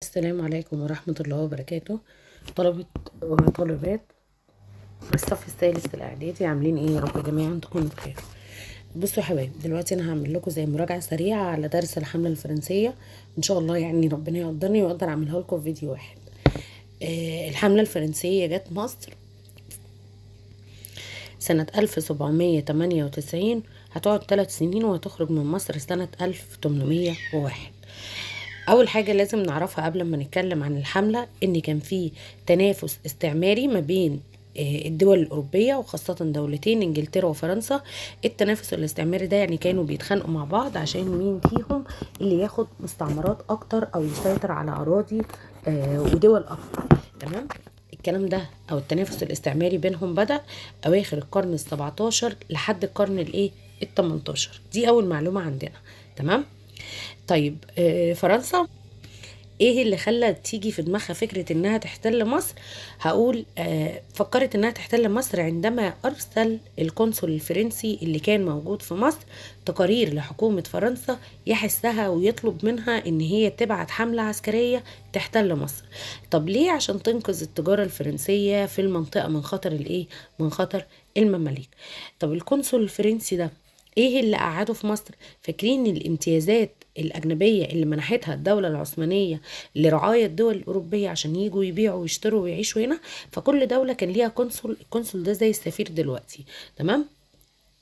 السلام عليكم ورحمة الله وبركاته. طلبة وطالبات الصف الثالث الإعدادي عاملين ايه؟ يا رب جميعا تكونوا بخير. بصوا يا حبايبي، دلوقتي أنا هعمل لكم زي مراجعة سريعة على درس الحملة الفرنسية. إن شاء الله يعني ربنا يقدرني وأقدر أعملها لكم في فيديو واحد. الحملة الفرنسية جت مصر سنة 1798، هتقعد 3 سنين وهتخرج من مصر سنة 1801. اول حاجه لازم نعرفها قبل ما نتكلم عن الحمله ان كان في تنافس استعماري ما بين الدول الأوروبية وخاصة دولتين إنجلترا وفرنسا. التنافس الاستعماري ده يعني كانوا بيتخانقوا مع بعض عشان مين فيهم اللي ياخد مستعمرات أكتر أو يسيطر على أراضي ودول أكتر. تمام. الكلام ده أو التنافس الاستعماري بينهم بدأ أواخر القرن ال17 لحد القرن ال18. دي أول معلومة عندنا. تمام. طيب فرنسا ايه اللي خلى تيجي في دماغها فكرة انها تحتل مصر؟ هقول فكرت انها تحتل مصر عندما ارسل القنصل الفرنسي اللي كان موجود في مصر تقارير لحكومة فرنسا يحسها ويطلب منها ان هي تبعت حملة عسكرية تحتل مصر. طب ليه؟ عشان تنقذ التجارة الفرنسية في المنطقة من خطر الايه؟ من خطر المماليك. طب القنصل الفرنسي ده ايه اللي قعده في مصر؟ فاكرين الامتيازات الأجنبية اللي منحتها الدولة العثمانية لرعاية الدول الأوروبية عشان يجوا يبيعوا ويشتروا ويعيشوا هنا؟ فكل دولة كان ليها قنصل، القنصل ده زي السفير دلوقتي. تمام.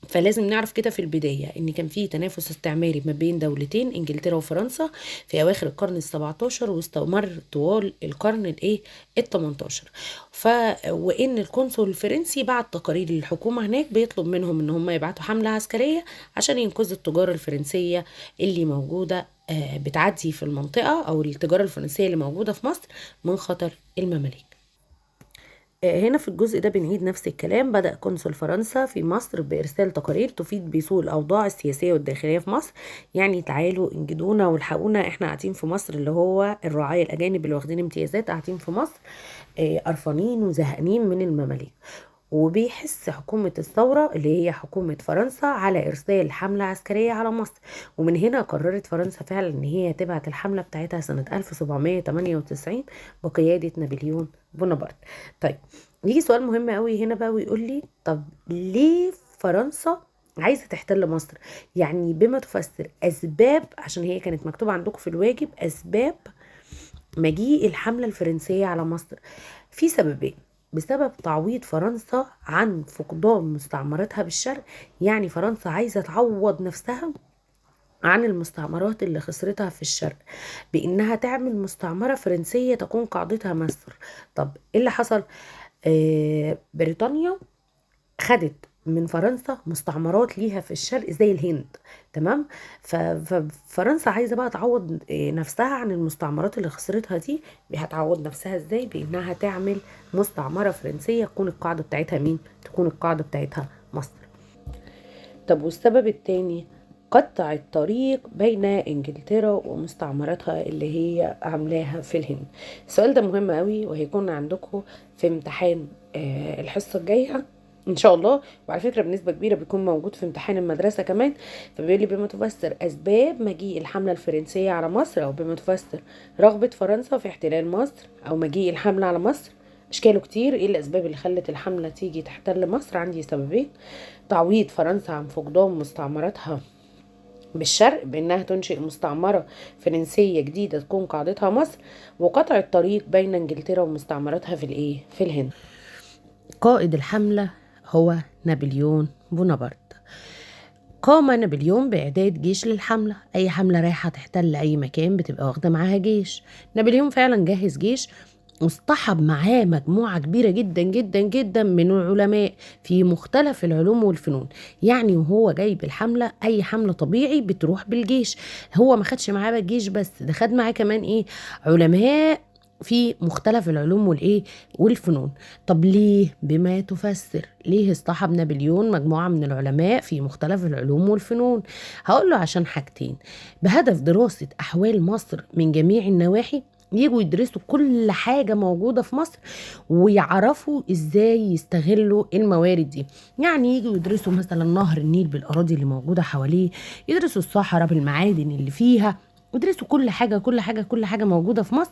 فلازم نعرف كده في البداية ان كان في تنافس استعماري ما بين دولتين انجلترا وفرنسا في اواخر القرن ال17 واستمر طوال القرن ال18. وان القنصل الفرنسي بعت تقارير للحكومة هناك بيطلب منهم ان هم يبعتوا حملة عسكرية عشان ينقذوا التجارة الفرنسية اللي موجودة بتعدي في المنطقة، او التجارة الفرنسية اللي موجودة في مصر من خطر المماليك. هنا في الجزء ده بنعيد نفس الكلام. بدأ قنصل فرنسا في مصر بإرسال تقارير تفيد بسوء الأوضاع السياسية والداخلية في مصر. يعني تعالوا انجدونا والحقونا، احنا قاعدين في مصر، اللي هو الرعايا الأجانب اللي واخدين امتيازات قاعدين في مصر قرفانين وزهقانين من المماليك. وبيحس حكومة الثورة اللي هي حكومة فرنسا على إرسال حملة عسكرية على مصر. ومن هنا قررت فرنسا فعلا إن هي تبعت الحملة بتاعتها سنة 1798 بقيادة نابليون بونابرت. طيب يجي سؤال مهم قوي هنا بقى ويقول لي طب ليه فرنسا عايزة تحتل مصر؟ يعني بما تفسر أسباب، عشان هي كانت مكتوبة عندكم في الواجب، أسباب مجيء الحملة الفرنسية على مصر. في سببين: بسبب تعويض فرنسا عن فقدان مستعمراتها بالشرق. يعني فرنسا عايزة تعوض نفسها عن المستعمرات اللي خسرتها في الشرق بإنها تعمل مستعمرة فرنسية تكون قاعدتها مصر. طب إيه اللي حصل؟ بريطانيا خدت من فرنسا مستعمرات ليها في الشرق زي الهند. تمام. ففرنسا عايزه بقى تعوض نفسها عن المستعمرات اللي خسرتها دي. هتعوض نفسها ازاي؟ بانها تعمل مستعمره فرنسيه تكون القاعده بتاعتها مين؟ تكون القاعده بتاعتها مصر. طب والسبب التاني؟ قطع الطريق بين انجلترا ومستعمراتها اللي هي عاملاها في الهند. السؤال ده مهم قوي وهيكون عندكم في امتحان الحصة الجاية ان شاء الله. وعلى فكرة بنسبة كبيرة بيكون موجود في امتحان المدرسة كمان. فبيقول لي بما تفسر اسباب مجيء الحملة الفرنسية على مصر، او بما تفسر رغبة فرنسا في احتلال مصر او مجيء الحملة على مصر. اشكاله كتير. ايه الاسباب اللي خلت الحملة تيجي تحتل مصر؟ عندي سببين: تعويض فرنسا عن فقدان مستعمراتها بالشرق بانها تنشئ مستعمرة فرنسية جديدة تكون قاعدتها مصر، وقطع الطريق بين انجلترا ومستعمراتها في الهند. قائد الحملة هو نابليون بونابرت. قام نابليون بإعداد جيش للحملة. أي حملة رايحة تحتل أي مكان بتبقى واخدة معاها جيش. نابليون فعلا جهز جيش واصطحب معاه مجموعة كبيرة جدا جدا جدا من العلماء في مختلف العلوم والفنون. يعني وهو جايب الحملة، أي حملة طبيعي بتروح بالجيش، هو ما خدش معاه الجيش بس، ده خد معاه كمان إيه؟ علماء في مختلف العلوم والفنون. طب ليه؟ بما تفسر ليه اصطحب نابليون مجموعة من العلماء في مختلف العلوم والفنون؟ هقول له عشان حاجتين: بهدف دراسة أحوال مصر من جميع النواحي، يجوا يدرسوا كل حاجة موجودة في مصر ويعرفوا ازاي يستغلوا الموارد دي. يعني يجوا يدرسوا مثلا نهر النيل بالأراضي اللي موجودة حواليه، يدرسوا الصحراء بالمعادن اللي فيها، ودرسوا كل حاجة كل حاجة كل حاجة موجودة في مصر،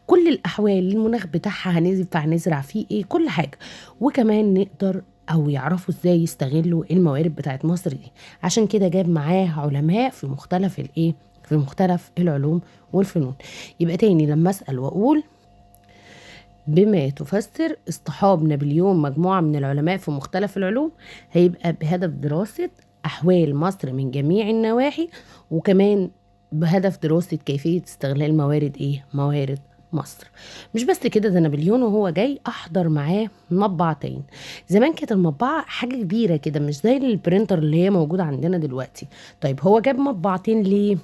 كل الأحوال، المناخ بتاعها هننفع نزرع فيه ايه، كل حاجة. وكمان نقدر أو يعرفوا ازاي يستغلوا الموارد بتاعت مصر دي. عشان كده جاب معاه علماء في مختلف الايه، في مختلف العلوم والفنون. يبقى تاني لما أسأل وأقول بما تفسر اصطحاب نابليون مجموعة من العلماء في مختلف العلوم، هيبقى بهدف دراسة أحوال مصر من جميع النواحي، وكمان بهدف دراسة كيفية استغلال موارد ايه، موارد مصر. مش بس كده، ده نابليون وهو جاي أحضر معاه مطبعتين. زمان كانت المطبعة حاجة كبيرة كده، مش زي البرينتر اللي هي موجودة عندنا دلوقتي. طيب هو جاب مطبعتين ليه؟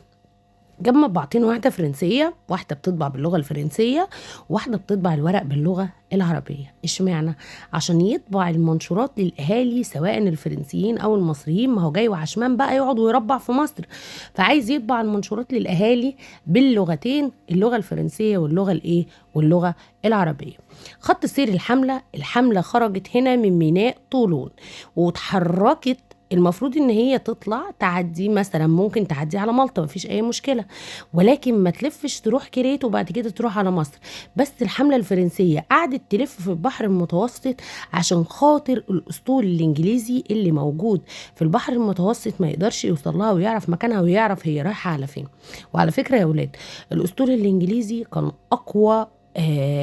جاب مطبعتين، واحدة فرنسية، واحدة بتطبع باللغة الفرنسية، واحدة بتطبع الورق باللغة العربية. اشمعنى؟ عشان يطبع المنشورات للأهالي سواء الفرنسيين أو المصريين، ما هو جاي وعشمان بقى يقعد ويربع في مصر، فعايز يطبع المنشورات للأهالي باللغتين، اللغة الفرنسية واللغة الإيه، واللغة العربية. خط سير الحملة خرجت هنا من ميناء طولون واتحركت. المفروض ان هي تطلع تعدي مثلا، ممكن تعدي على مالطا مفيش اي مشكله، ولكن ما تلفش تروح كريت وبعد كده تروح على مصر. بس الحمله الفرنسيه قعدت تلف في البحر المتوسط عشان خاطر الاسطول الانجليزي اللي موجود في البحر المتوسط ما يقدرش يوصل لها ويعرف مكانها ويعرف هي رايحه على فين. وعلى فكره يا ولاد، الاسطول الانجليزي كان اقوى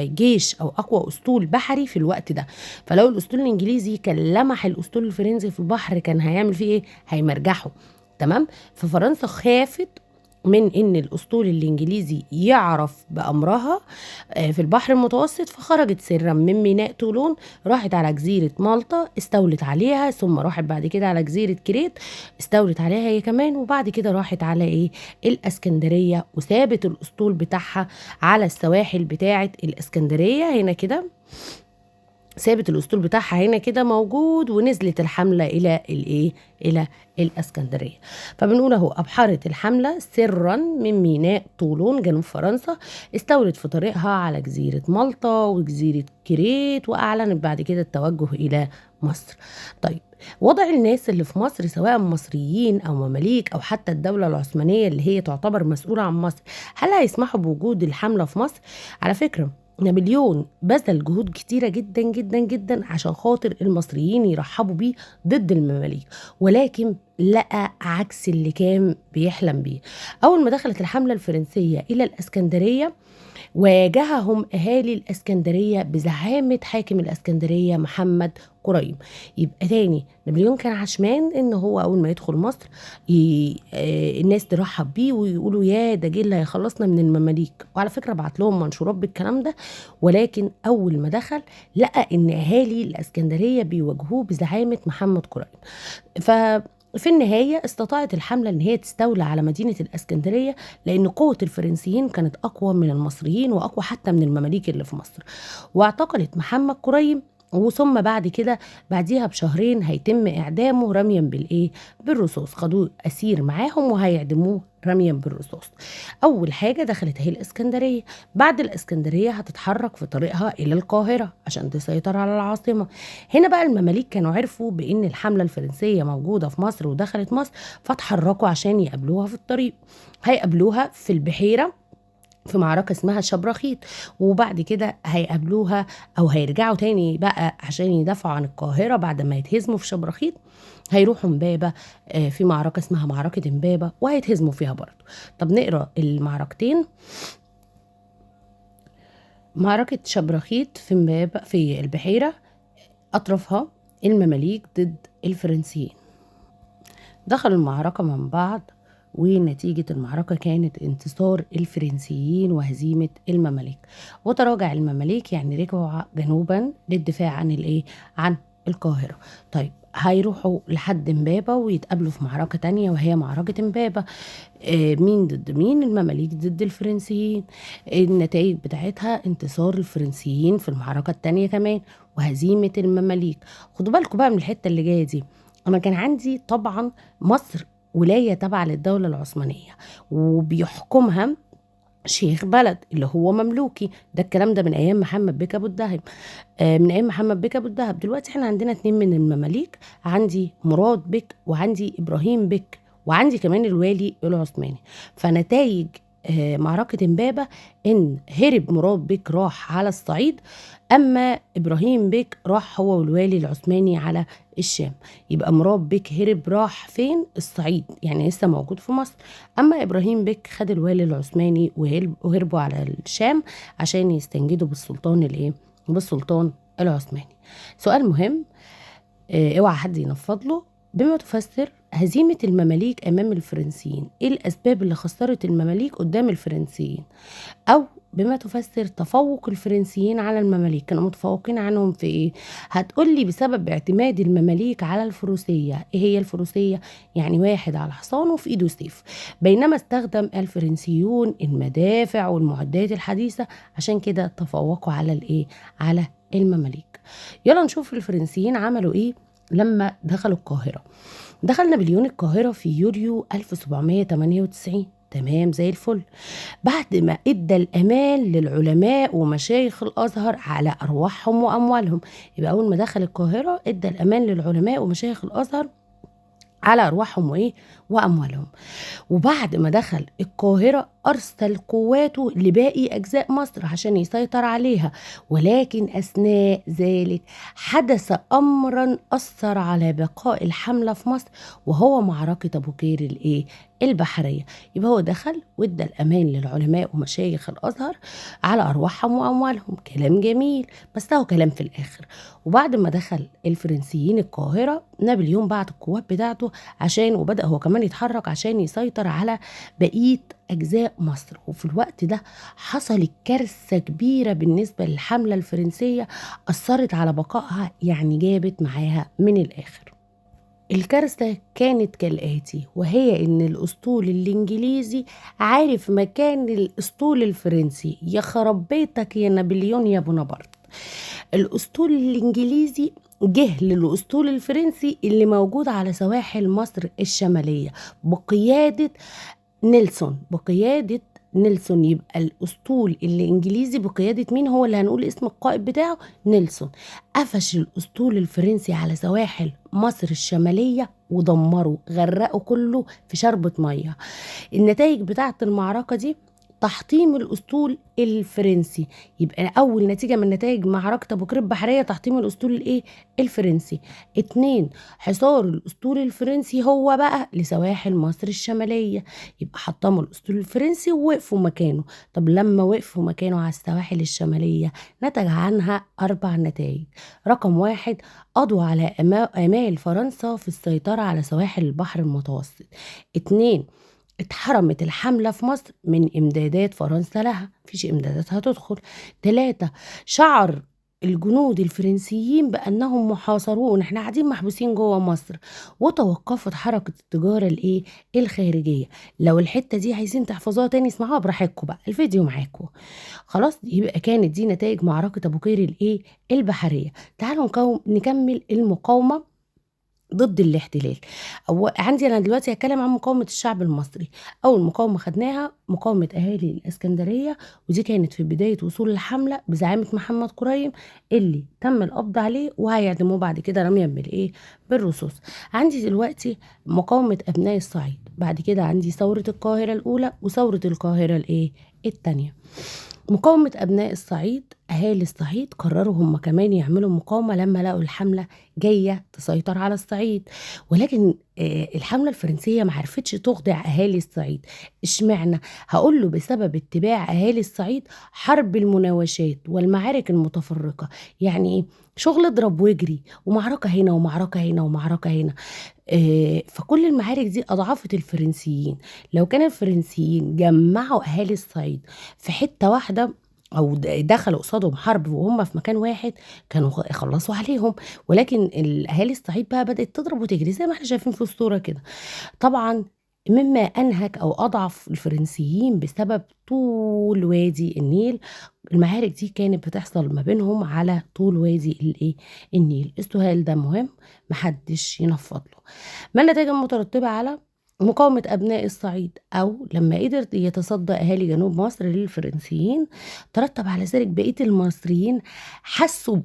جيش او اقوى اسطول بحري في الوقت ده. فلو الاسطول الانجليزي كان لمح الاسطول الفرنسي في البحر كان هيعمل فيه ايه، هيمرجحه. تمام. ففرنسا خافت من ان الاسطول الانجليزي يعرف بامرها في البحر المتوسط، فخرجت سرا من ميناء طولون، راحت على جزيرة مالطا استولت عليها، ثم راحت بعد كده على جزيرة كريت استولت عليها هي كمان، وبعد كده راحت على ايه، الاسكندرية، وسابت الاسطول بتاعها على السواحل بتاعة الاسكندرية هنا كده، سابت الاسطول بتاعها هنا كده موجود، ونزلت الحمله الى الايه، الى الاسكندريه. فبنقول اهو ابحرت الحمله سرا من ميناء طولون جنوب فرنسا، استولت في طريقها على جزيره مالطا وجزيره كريت، واعلنت بعد كده التوجه الى مصر. طيب وضع الناس اللي في مصر سواء مصريين او مماليك او حتى الدوله العثمانيه اللي هي تعتبر مسؤوله عن مصر، هل هيسمحوا بوجود الحمله في مصر؟ على فكره نابليون بذل جهود كتيرة جدا جدا جدا عشان خاطر المصريين يرحبوا بيه ضد المماليك، ولكن لقى عكس اللي كان بيحلم بيه. أول ما دخلت الحملة الفرنسية إلى الإسكندرية، واجههم أهالي الإسكندرية بزعامة حاكم الإسكندرية محمد قريم. يبقى تاني نابليون كان عشمان ان هو اول ما يدخل مصر الناس ترحب بيه ويقولوا يا ده جه اللي هيخلصنا من المماليك. وعلى فكره بعت لهم منشورات بالكلام ده، ولكن اول ما دخل لقى ان اهالي الاسكندريه بيواجهوه بزعامه محمد قريم. في النهاية استطاعت الحملة ان هي تستولى على مدينة الاسكندرية، لان قوة الفرنسيين كانت اقوى من المصريين واقوى حتى من المماليك اللي في مصر. واعتقلت محمد قريم، وثم بعد كده بعديها بشهرين هيتم اعدامه رميا بالايه، بالرصاص. خدوه اسير معاهم وهيعدموه رميا بالرصاص. اول حاجه دخلت هي الاسكندريه، بعد الاسكندريه هتتحرك في طريقها الى القاهره عشان تسيطر على العاصمه. هنا بقى المماليك كانوا عرفوا بان الحمله الفرنسيه موجوده في مصر ودخلت مصر، فتحركوا عشان يقابلوها في الطريق. هيقابلوها في البحيره في معركة اسمها شبرخيت، وبعد كده هيقابلوها او هيرجعوا تاني بقى عشان يدافعوا عن القاهرة بعد ما يتهزموا في شبرخيت، هيروحوا امبابة في معركة اسمها معركة امبابة وهيتهزموا فيها برضو. طب نقرأ المعركتين. معركة شبرخيت في امبابة في البحيرة، أطرافها المماليك ضد الفرنسيين. دخلوا المعركة من بعض، ونتيجة المعركة كانت انتصار الفرنسيين وهزيمة المماليك، وتراجع المماليك يعني رجعوا جنوبا للدفاع عن الايه، عن القاهرة. طيب هيروحوا لحد امبابة ويتقابلوا في معركة تانية وهي معركة امبابة. مين ضد مين؟ المماليك ضد الفرنسيين. النتائج بتاعتها انتصار الفرنسيين في المعركة التانية كمان وهزيمة المماليك. خدوا بالكم بقى من الحتة اللي جاية دي. أنا كان عندي طبعا مصر ولاية تابعة للدولة العثمانية وبيحكمها شيخ بلد اللي هو مملوكي. ده الكلام ده من ايام محمد بك ابو الدهب. من ايام محمد بك ابو الدهب. دلوقتي احنا عندنا 2 من المماليك، عندي مراد بك وعندي ابراهيم بك وعندي كمان الوالي العثماني. فنتائج معركة إمبابة إن هرب مراد بيك راح على الصعيد، أما إبراهيم بيك راح هو والوالي العثماني على الشام. يبقى مراد بيك هرب راح فين؟ الصعيد، يعني لسه موجود في مصر. أما إبراهيم بيك خد الوالي العثماني وهربوا على الشام عشان يستنجدوا بالسلطان بالسلطان العثماني. سؤال مهم، اوعى حد ينفض له. بما تفسر هزيمة المماليك أمام الفرنسيين، إيه الأسباب اللي خسرت المماليك قدام الفرنسيين؟ أو بما تفسر تفوق الفرنسيين على المماليك، كانوا متفوقين عنهم في إيه؟ هتقولي بسبب اعتماد المماليك على الفروسية. إيه هي الفروسية؟ يعني واحد على حصان وفي إيده سيف، بينما استخدم الفرنسيون المدافع والمعدات الحديثة، عشان كده تفوقوا على المماليك. يلا نشوف الفرنسيين عملوا إيه لما دخلوا القاهرة. دخل نابليون القاهرة في يوليو 1798، تمام زي الفل، بعد ما ادى الامان للعلماء ومشايخ الازهر على ارواحهم واموالهم. يبقى اول ما دخل القاهرة ادى الامان للعلماء ومشايخ الازهر على ارواحهم واموالهم. وبعد ما دخل القاهرة أرسل قواته لباقي أجزاء مصر عشان يسيطر عليها، ولكن أثناء ذلك حدث أمرا أثر على بقاء الحملة في مصر، وهو معركة أبو قير البحرية. يبقى هو دخل وادى الأمان للعلماء ومشايخ الأزهر على أرواحهم وأموالهم، كلام جميل، بس هو كلام في الآخر. وبعد ما دخل الفرنسيين القاهرة، نابليون بعت القوات بتاعته وبدأ هو كمان يتحرك عشان يسيطر على بقية أجزاء مصر. وفي الوقت ده حصلت كارثة كبيرة بالنسبة للحملة الفرنسية، أثرت على بقائها، يعني جابت معاها من الآخر. الكارثة كانت كالآتي، وهي إن الأسطول الإنجليزي عارف مكان الأسطول الفرنسي. يا خرب بيتك يا نابليون يا بونابرت. الأسطول الإنجليزي جه للأسطول الفرنسي اللي موجود على سواحل مصر الشمالية بقيادة نيلسون. يبقى الأسطول الإنجليزي بقيادة مين؟ هو اللي هنقول اسم القائد بتاعه، نيلسون. قفش الأسطول الفرنسي على سواحل مصر الشمالية ودمره، غرقه كله في شربة مية. النتائج بتاعة المعركة دي تحطيم الأسطول الفرنسي. يبقى أول نتيجة من نتائج معركة أبو قير البحرية تحطيم الأسطول الفرنسي. 2، حصار الأسطول الفرنسي هو بقى لسواحل مصر الشمالية. يبقى حطموا الأسطول الفرنسي ووقفوا مكانه. طب لما وقفوا مكانه على السواحل الشمالية نتج عنها 4 نتائج. رقم 1، قضوا على آمال فرنسا في السيطرة على سواحل البحر المتوسط. 2، اتحرمت الحملة في مصر من إمدادات فرنسا لها، مفيش إمدادات هتدخل. 3، شعر الجنود الفرنسيين بأنهم محاصرون، احنا قاعدين محبوسين جوه مصر، وتوقفت حركة التجارة الخارجية. لو الحتة دي عايزين تحفظوها تاني اسمعوها براحتكم بقى، الفيديو معاكم. خلاص، يبقى كانت دي نتائج معركة أبو قير البحرية. تعالوا نكمل المقاومة ضد الاحتلال. عندي انا دلوقتي هتكلم عن مقاومه الشعب المصري. اول مقاومه خدناها مقاومه اهالي الاسكندريه، ودي كانت في بدايه وصول الحمله بزعامه محمد قريم اللي تم القبض عليه وهيعدموه بعد كده رميا بالرصاص. عندي دلوقتي مقاومه ابناء الصعيد، بعد كده عندي ثوره القاهره الاولى وثوره القاهره الثانيه. مقاومة أبناء الصعيد، أهالي الصعيد قرروا هم كمان يعملوا مقاومة لما لقوا الحملة جاية تسيطر على الصعيد، ولكن الحملة الفرنسية معرفتش تخضع أهالي الصعيد. اشمعنى؟ هقوله بسبب اتباع أهالي الصعيد حرب المناوشات والمعارك المتفرقة. يعني ايه؟ شغل اضرب واجري، ومعركة هنا ومعركة هنا ومعركة هنا. فكل المعارك دي أضعفت الفرنسيين. لو كان الفرنسيين جمعوا أهالي الصعيد في حتة واحدة أو دخلوا قصادهم حرب وهم في مكان واحد كانوا خلصوا عليهم، ولكن الأهالي الصعيد بقى بدأت تضرب وتجري زي ما احنا شايفين في الصورة كده. طبعا مما أنهك أو أضعف الفرنسيين بسبب طول وادي النيل. المعارك دي كانت بتحصل ما بينهم على طول وادي النيل. السؤال ده مهم محدش ينفض له. ما النتائج المترتبة على مقاومة أبناء الصعيد؟ أو لما قدر يتصدى أهالي جنوب مصر للفرنسيين، ترتب على ذلك بقية المصريين حسوا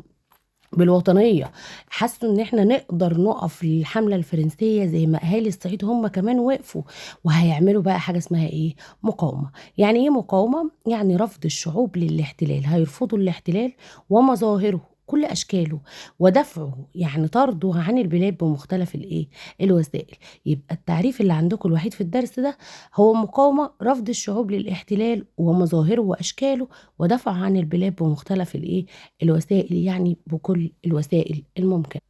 بالوطنية، حسّوا إن إحنا نقدر نُقف للحملة الفرنسية زي ما أهالي الصعيد هم كمان وقفوا، وهيعملوا بقى حاجة اسمها إيه، مقاومة. يعني إيه مقاومة؟ يعني رفض الشعوب للاحتلال، هيرفضوا الاحتلال ومظاهره كل أشكاله ودفعه، يعني طرده عن البلاد بمختلف الإيه، الوسائل. يبقى التعريف اللي عندكم الوحيد في الدرس ده هو مقاومة، رفض الشعوب للاحتلال ومظاهره وأشكاله ودفعه عن البلاد بمختلف الإيه، الوسائل، يعني بكل الوسائل الممكنة.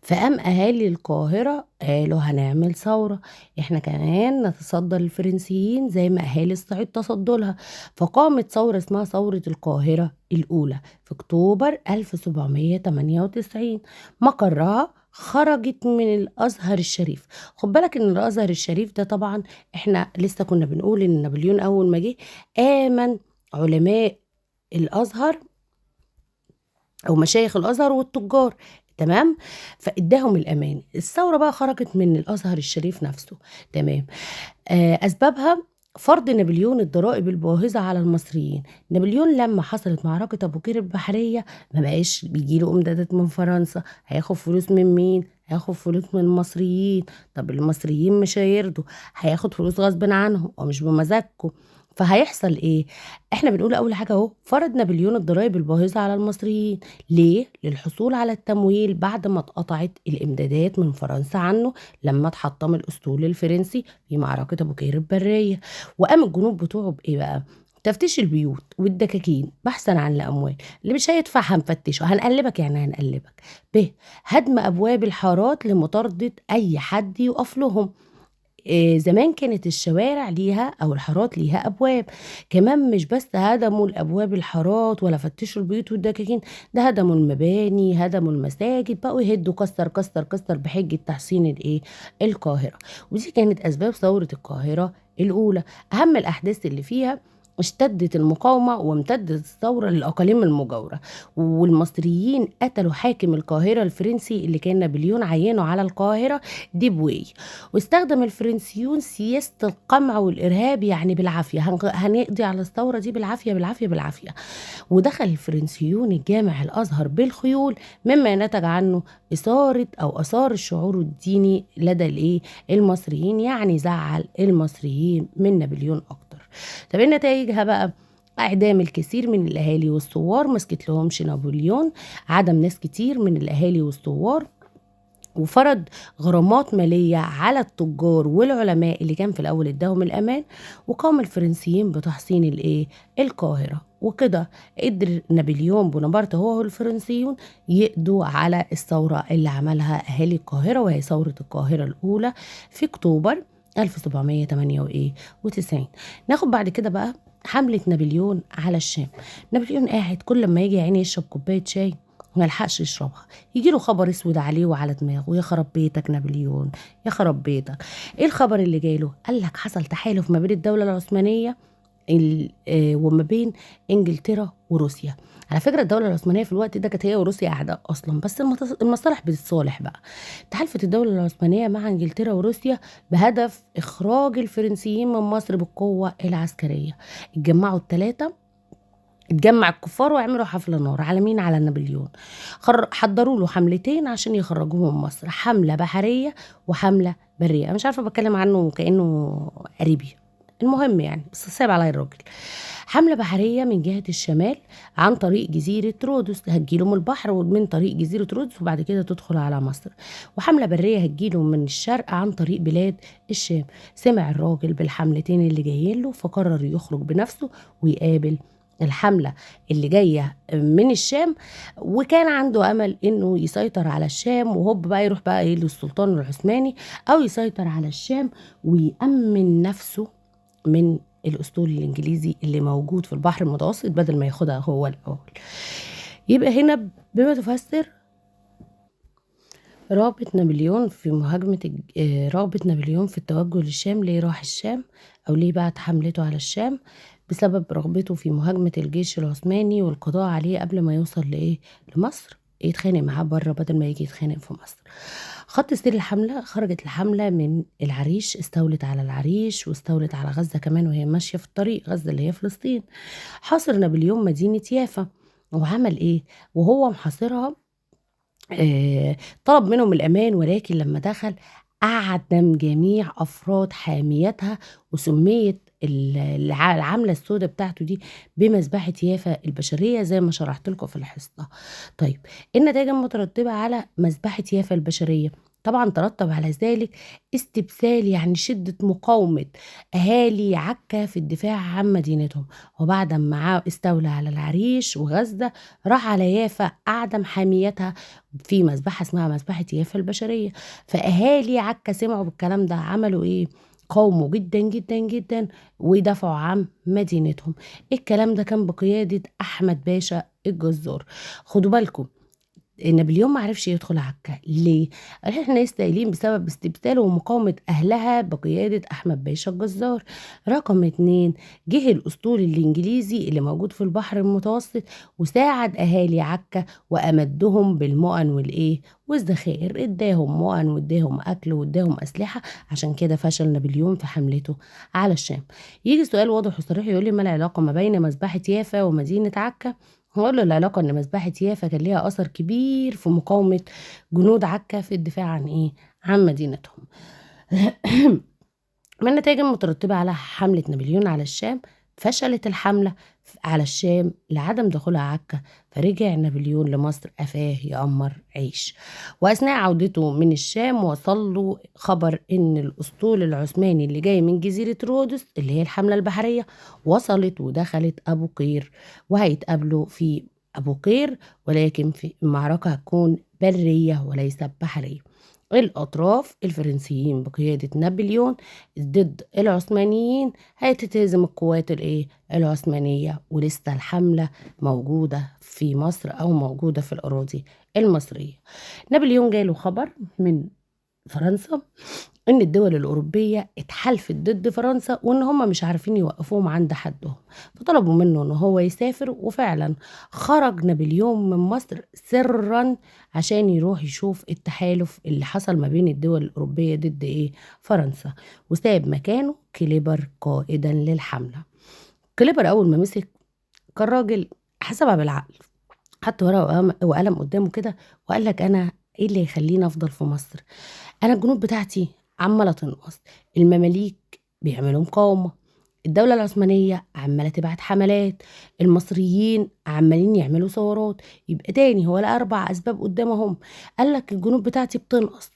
فقام أهالي القاهرة قالوا هنعمل ثورة، إحنا كمان نتصدى للفرنسيين زي ما أهالي الصعيد تصدوا لها. فقامت ثورة اسمها ثورة القاهرة الأولى في أكتوبر 1798، مقرها خرجت من الأزهر الشريف. خد بالك إن الأزهر الشريف ده طبعا إحنا لسه كنا بنقول إن نابليون أول ما جه آمن علماء الأزهر أو مشايخ الأزهر والتجار، تمام، فاداهم الأمان. الثورة بقى خرجت من الأزهر الشريف نفسه، تمام. أسبابها فرض نابليون الضرائب الباهظة على المصريين. نابليون لما حصلت معركة أبو قير البحرية ما بقاش بيجيله إمدادات من فرنسا، هياخد فلوس من مين؟ هياخد فلوس من المصريين. طب المصريين مش هيرضوا، هياخد فلوس غصب عنهم ومش بمزاجكم. فهيحصل ايه؟ احنا بنقول اول حاجه اهو فرض نابليون الضرائب الباهظه على المصريين. ليه؟ للحصول على التمويل بعد ما اتقطعت الامدادات من فرنسا عنه لما اتحطم الاسطول الفرنسي في معركة أبو قير البرية. وقام الجنود بتوعه بإيه بقى؟ تفتيش البيوت والدكاكين بحثا عن الأموال. اللي مش هيدفع هنفتشه، هنقلبك يعني هنقلبك. ب هدم أبواب الحارات لمطاردة أي حد يقف لهم. زمان كانت الشوارع ليها أو الحارات ليها أبواب. كمان مش بس هدموا الأبواب الحارات ولا فتشوا البيوت والدكاكين، ده هدموا المباني، هدموا المساجد، بقوا يهدوا كسر كسر كسر بحجة تحسين الإيه، القاهرة. ودي كانت أسباب ثورة القاهرة الأولى. أهم الأحداث اللي فيها اشتدت المقاومة وامتدت الثورة للأقاليم المجاورة، والمصريين قتلوا حاكم القاهرة الفرنسي اللي كان نابليون عينه على القاهرة، ديبوي. واستخدم الفرنسيون سياسة القمع والإرهاب، يعني بالعافية هنقضي على الثورة دي بالعافية بالعافية بالعافية. ودخل الفرنسيون الجامع الأزهر بالخيول، مما نتج عنه إثارة أو أثار الشعور الديني لدى المصريين، يعني زعل المصريين من نابليون أكتر. طب إيه نتائجها بقى؟ اعدام الكثير من الاهالي والثوار، مسكت لهمش نابليون، عدم ناس كتير من الاهالي والثوار، وفرض غرامات مالية على التجار والعلماء اللي كان في الأول اداهم الأمان. وقام الفرنسيين بتحصين القاهرة. وكده قدر نابليون بونابرت هو والفرنسيون يقضوا على الثورة اللي عملها أهالي القاهرة، وهي ثورة القاهرة الأولى في أكتوبر 1798. ناخد بعد كده بقى حملة نابليون على الشام. نابليون قاعد كل ما يجي عيني يشرب كوباية شاي ما يلحقش يشربها، يجيله خبر اسود عليه وعلى دماغه، يا خرب بيتك نابليون، يا خرب بيتك. ايه الخبر اللي جاله؟ قال لك حصل تحالف ما بين الدولة العثمانية وما بين انجلترا وروسيا. على فكره الدوله العثمانيه في الوقت ده كانت هي وروسيا اعداء اصلا، بس المصالح بتتصالح بقى. تحالفت الدوله العثمانيه مع انجلترا وروسيا بهدف اخراج الفرنسيين من مصر بالقوه العسكريه. اتجمعوا الثلاثه، اتجمع الكفار وعملوا حفلة نار على مين؟ على نابليون. حضروا له حملتين عشان يخرجوه من مصر، حملة بحرية وحملة برية. أنا مش عارفة بتكلم عنه كأنه قريبي، المهم يعني بس صعب عليا الراجل. حملة بحرية من جهة الشمال عن طريق جزيرة رودوس، هتجيله من البحر ومن طريق جزيرة رودوس وبعد كده تدخل على مصر. وحملة برية هتجيله من الشرق عن طريق بلاد الشام. سمع الراجل بالحملتين اللي جايين له فقرر يخرج بنفسه ويقابل الحملة اللي جاية من الشام، وكان عنده أمل إنه يسيطر على الشام وهوب بقى يروح بقى إيه للسلطان العثماني، أو يسيطر على الشام ويأمن نفسه من الأسطول الإنجليزي اللي موجود في البحر المتوسط بدل ما ياخدها هو الأول. يبقى هنا بما تفسر رغبة نابليون في التوجه للشام. ليه راح الشام أو ليه بعت حملته على الشام؟ بسبب رغبته في مهاجمة الجيش العثماني والقضاء عليه قبل ما يوصل لمصر، يتخانق معاه بره بدل ما يجي يتخانق في مصر. خط سير الحملة: خرجت الحملة من العريش، استولت على العريش واستولت على غزة كمان وهي ماشية في الطريق، غزة اللي هي فلسطين. حاصر نابليون مدينة يافا، وعمل ايه وهو محاصرها؟ طلب منهم الأمان، ولكن لما دخل أعدم جميع أفراد حاميتها، وسميت العملة السوداء بتاعته دي بمذبحة يافا البشرية زي ما شرحت لكم في الحصة. طيب، إيه النتائج المترتبة على مذبحة يافا البشرية؟ طبعا ترتب على ذلك استبسال، يعني شدة مقاومة أهالي عكا في الدفاع عن مدينتهم. وبعد ما استولى على العريش وغزة، راح على يافا أعدم حاميتها في مذبحة اسمها مذبحة يافا البشرية. فأهالي عكا سمعوا بالكلام ده، عملوا إيه؟ قاوموا جدا جدا جدا ودافعوا عن مدينتهم. الكلام ده كان بقيادة أحمد باشا الجزار. خدوا بالكم، نابليون ما عرفش يدخل عكا ليه؟ احنا لسه قايلين بسبب استبداله ومقاومة اهلها بقيادة احمد باشا الجزار. رقم 2، جه الاسطول الانجليزي اللي موجود في البحر المتوسط وساعد اهالي عكا وامدهم بالمؤن والذخائر، اداهم مؤن واداهم اكل واداهم اسلحة. عشان كده فشل نابليون في حملته على الشام. يجي سؤال واضح وصريح يقول لي ما العلاقة ما بين مذبحة يافا ومدينة عكا؟ هقول له العلاقة إن مذبحة يافا كان ليها أثر كبير في مقاومة جنود عكا في الدفاع عن عن مدينتهم. من النتائج المترتبة على حملة نابليون على الشام، فشلت الحملة على الشام لعدم دخولها عكا، فرجع نابليون لمصر قفاه يأمر عيش. وأثناء عودته من الشام وصل له خبر إن الأسطول العثماني اللي جاي من جزيرة رودس اللي هي الحملة البحرية وصلت ودخلت أبو قير، وهيتقابلوا في أبو قير، ولكن في المعركة هتكون برية وليس بحرية. الأطراف الفرنسيين بقيادة نابليون ضد العثمانيين، هتتهزم القوات العثمانية، ولسه الحملة موجودة في مصر أو موجودة في الأراضي المصرية. نابليون جاله خبر من فرنسا ان الدول الاوروبيه اتحالفت ضد فرنسا وان هم مش عارفين يوقفوهم عند حدهم، فطلبوا منه ان هو يسافر. وفعلا خرج نابليون من مصر سرا عشان يروح يشوف التحالف اللي حصل ما بين الدول الاوروبيه ضد فرنسا، وساب مكانه كليبر قائدا للحمله. كليبر اول ما مسك كان راجل حسبها بالعقل، حط ورقه وقلم قدامه كده وقال لك انا ايه اللي يخليني افضل في مصر؟ انا الجنود بتاعتي عماله تنقص، المماليك بيعملوا مقاومه، الدولة العثمانية عمالة تبعت حملات، المصريين عمالين يعملوا ثورات. يبقى تاني هو لقى 4 أسباب قدامهم. قال لك الجنود بتاعتي بتنقص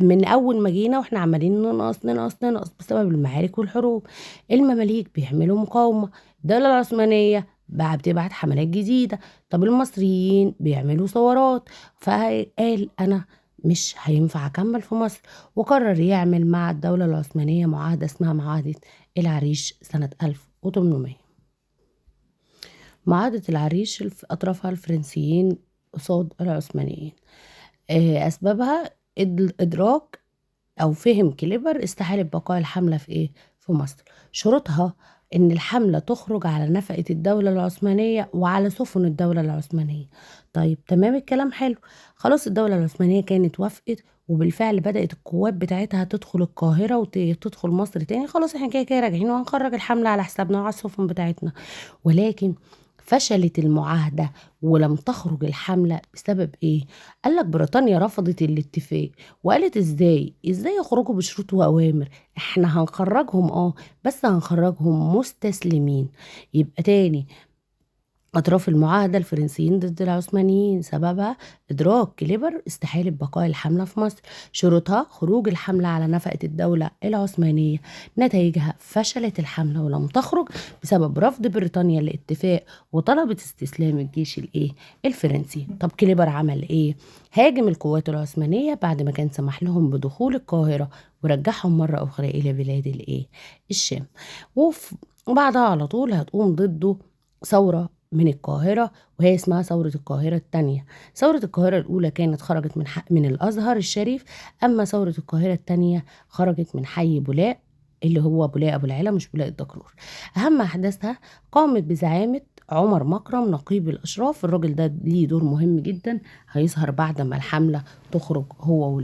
من أول ما جينا وإحنا عمالين ننقص ننقص ننقص بسبب المعارك والحروب. المماليك بيعملوا مقاومة، الدولة العثمانية بقى بتبعت حملات جديدة، طب المصريين بيعملوا ثورات. فقال أنا مش هينفع أكمل في مصر، وقرر يعمل مع الدولة العثمانية معاهدة اسمها معاهدة العريش سنة 1800. معاهدة العريش أطرافها الفرنسيين قصاد العثمانيين. أسبابها إدراك أو فهم كليبر استحالة بقاء الحملة في مصر. شروطها إن الحملة تخرج على نفقة الدولة العثمانية وعلى سفن الدولة العثمانية. طيب تمام، الكلام حلو. خلاص الدولة العثمانية كانت وافقت، وبالفعل بدأت القوات بتاعتها تدخل القاهرة وتدخل مصر تاني. خلاص احنا كده كده راجعين وهنخرج الحملة على حسابنا وعلى السفن بتاعتنا. ولكن فشلت المعاهدة ولم تخرج الحملة بسبب ايه؟ قالك بريطانيا رفضت الاتفاق، وقالت ازاي يخرجوا بشروط واوامر؟ احنا هنخرجهم بس هنخرجهم مستسلمين. يبقى تاني أطراف المعاهدة الفرنسيين ضد العثمانيين، سببها إدراك كليبر استحالة بقاء الحملة في مصر. شروطها خروج الحملة على نفقة الدولة العثمانية. نتائجها فشلت الحملة ولم تخرج بسبب رفض بريطانيا الاتفاق وطلبت استسلام الجيش الفرنسي. طب كليبر عمل ايه؟ هاجم القوات العثمانية بعد ما كان سمح لهم بدخول القاهرة ورجعهم مرة أخرى إلى بلاد الشام. وبعدها على طول هتقوم ضده ثورة من القاهرة، وهي اسمها ثورة القاهرة الثانية. ثورة القاهرة الأولى كانت خرجت من الأزهر الشريف، أما ثورة القاهرة الثانية خرجت من حي بولاق اللي هو بولاق أبو العلا، مش بولاق الدكرور. أهم أحداثها قامت بزعامة عمر مكرم نقيب الأشراف. الراجل ده ليه دور مهم جدا، هيظهر بعد ما الحملة تخرج هو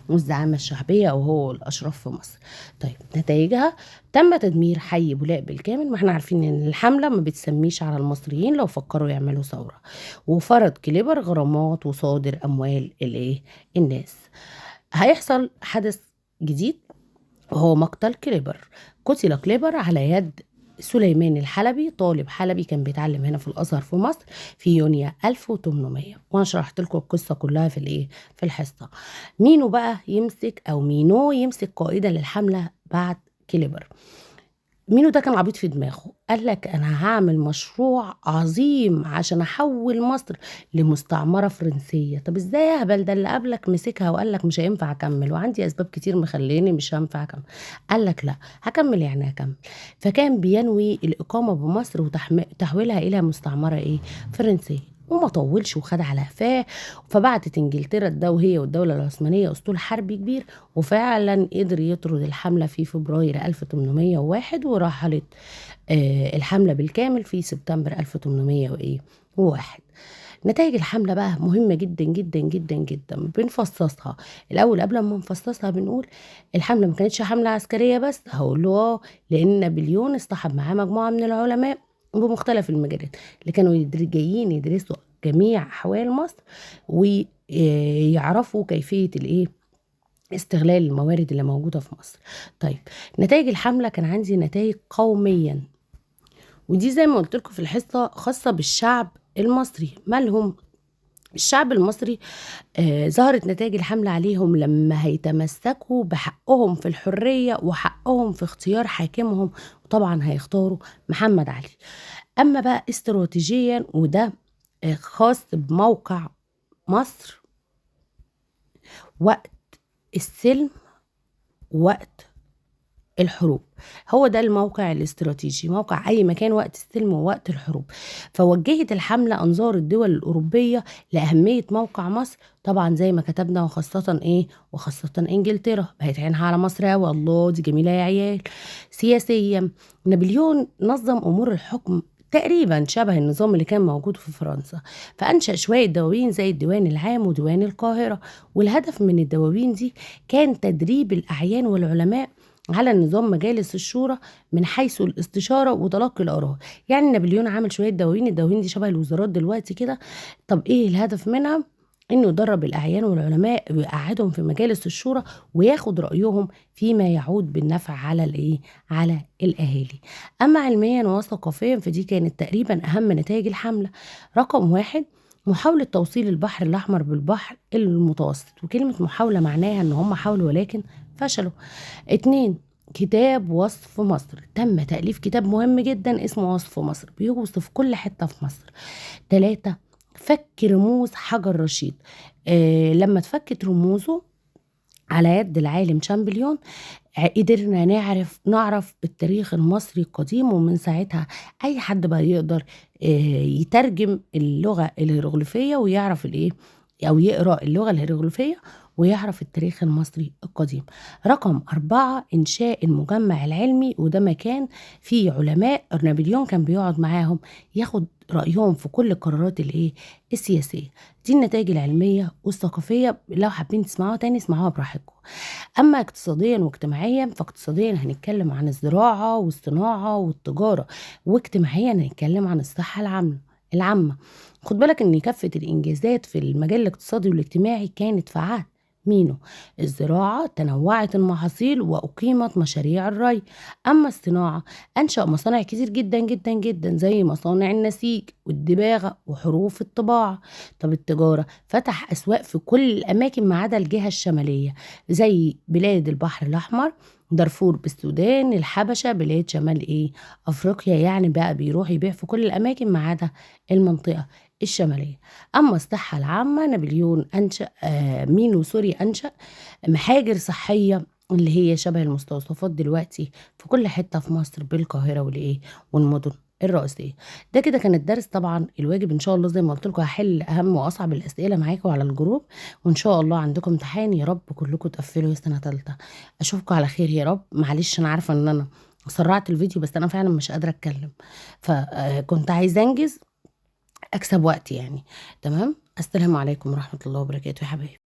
والزعامة الشعبية أو هو والأشراف في مصر. طيب نتائجها: تم تدمير حي بولاق بالكامل. ما احنا عارفين ان الحملة ما بتسميش على المصريين لو فكروا يعملوا ثورة. وفرض كليبر غرامات وصادر أموال الناس. هيحصل حدث جديد وهو مقتل كليبر. قتل كليبر على يد سليمان الحلبي، طالب حلبي كان بيتعلم هنا في الازهر في مصر في يونيو 1800. وانا شرحت لكم القصه كلها في الحصه. مينو يمسك قائدا للحمله بعد كليبر. مينو ده كان عبيط في دماغه، قال لك انا هعمل مشروع عظيم عشان احول مصر لمستعمره فرنسيه. طب ازاي يا هبل؟ ده اللي قبلك مسكها وقال لك مش هينفع اكمل، وعندي اسباب كتير مخليني مش هينفع اكمل. قال لك لا هكمل، يعني هكمل. فكان بينوي الاقامه بمصر وتحويلها الى مستعمره فرنسيه. وما طولش وخد على قفاه. فبعتت انجلترا وهي والدوله العثمانيه اسطول حربي كبير، وفعلا قدر يطرد الحمله في فبراير 1801، ورحلت الحمله بالكامل في سبتمبر 1801. نتائج الحملة بقى مهمة جدا جدا جدا جدا، بنفصصها الأول. قبل ما نفصصها بنقول الحملة ما كانتش حملة عسكرية بس. هقول له لأن نابليون اصطحب معاه مجموعة من العلماء بمختلف المجالات اللي كانوا جايين يدرسوا جميع أحوال مصر ويعرفوا كيفية استغلال الموارد اللي موجودة في مصر. طيب نتائج الحملة كان عندي نتائج قوميا، ودي زي ما قلت لكم في الحصة خاصة بالشعب المصري. مالهم الشعب المصري؟ ظهرت نتائج الحملة عليهم لما هيتمسكوا بحقهم في الحرية وحقهم في اختيار حاكمهم، وطبعا هيختاروا محمد علي. أما بقى استراتيجيا، وده خاص بموقع مصر وقت السلم وقت الحروب. هو ده الموقع الاستراتيجي، موقع أي مكان وقت السلم ووقت الحروب. فوجهت الحملة أنظار الدول الأوروبية لأهمية موقع مصر، طبعا زي ما كتبنا، وخاصة إنجلترا بقت عينها على مصر أوي. الله دي جميلة يا عيال. سياسيا، نابليون نظم أمور الحكم تقريبا شبه النظام اللي كان موجود في فرنسا، فأنشأ شوية دواوين زي الديوان العام وديوان القاهرة. والهدف من الدواوين دي كان تدريب الأعيان والعلماء على نظام مجالس الشورى من حيث الاستشارة وتلقي الآراء. يعني نابليون عمل شوية دواوين، الدواوين دي شبه الوزارات دلوقتي كده. طب ايه الهدف منها؟ انه يدرب الاعيان والعلماء ويقعدهم في مجالس الشورى وياخد رايهم فيما يعود بالنفع على الاهالي. اما علميا وثقافيا فدي كانت تقريبا اهم نتائج الحمله. رقم 1، محاولة توصيل البحر الأحمر بالبحر المتوسط. وكلمة محاولة معناها ان هم حاولوا ولكن فشلوا. 2، كتاب وصف مصر. تم تأليف كتاب مهم جدا اسمه وصف مصر، بيوصف كل حتة في مصر. 3، فك رموز حجر رشيد. لما اتفكت رموزه على يد العالم شامبليون قدرنا نعرف التاريخ المصري القديم. ومن ساعتها اي حد بقى يقدر يترجم اللغة الهيروغليفية ويعرف او يقرأ اللغة الهيروغليفية ويعرف التاريخ المصري القديم. رقم 4، إنشاء المجمع العلمي، وده مكان فيه علماء نابليون كان بيقعد معاهم ياخد رأيهم في كل القرارات السياسية. دي النتائج العلمية والثقافية، لو حابين تسمعوها تاني اسمعوها براحتكم. أما اقتصاديا واجتماعيا، فاقتصاديا هنتكلم عن الزراعة والصناعة والتجارة، واجتماعيا هنتكلم عن الصحة العامة. خد بالك ان كافة الانجازات في المجال الاقتصادي والاجتماعي كانت في عهد مينو. الزراعة تنوعت المحاصيل وأقيمت مشاريع الري. أما الصناعة أنشأ مصانع كتير جدا جدا جدا زي مصانع النسيج والدباغة وحروف الطباعة. طب التجارة فتح أسواق في كل الأماكن ما عدا الجهة الشمالية زي بلاد البحر الأحمر، دارفور بالسودان، الحبشة، بلاد شمال أفريقيا. يعني بقى بيروح يبيع في كل الأماكن ما عدا المنطقة الشمالية. أما الصحة العامة، نابليون أنشأ محاجر صحية اللي هي شبه المستوصفات دلوقتي في كل حتة في مصر بالقاهرة والمدن الرئيسية. ده كده كان الدرس. طبعا الواجب ان شاء الله زي ما قلت لكم هحل اهم واصعب الاسئله معاكم على الجروب، وان شاء الله عندكم امتحان. يا رب كلكم تقفلوا يا سنه ثالثه. اشوفكم على خير يا رب. معلش انا عارفه ان انا سرعت الفيديو بس انا فعلا مش قادره اتكلم، فكنت عايزه انجز اكسب وقت يعني. تمام، السلام عليكم ورحمه الله وبركاته يا حبايبي.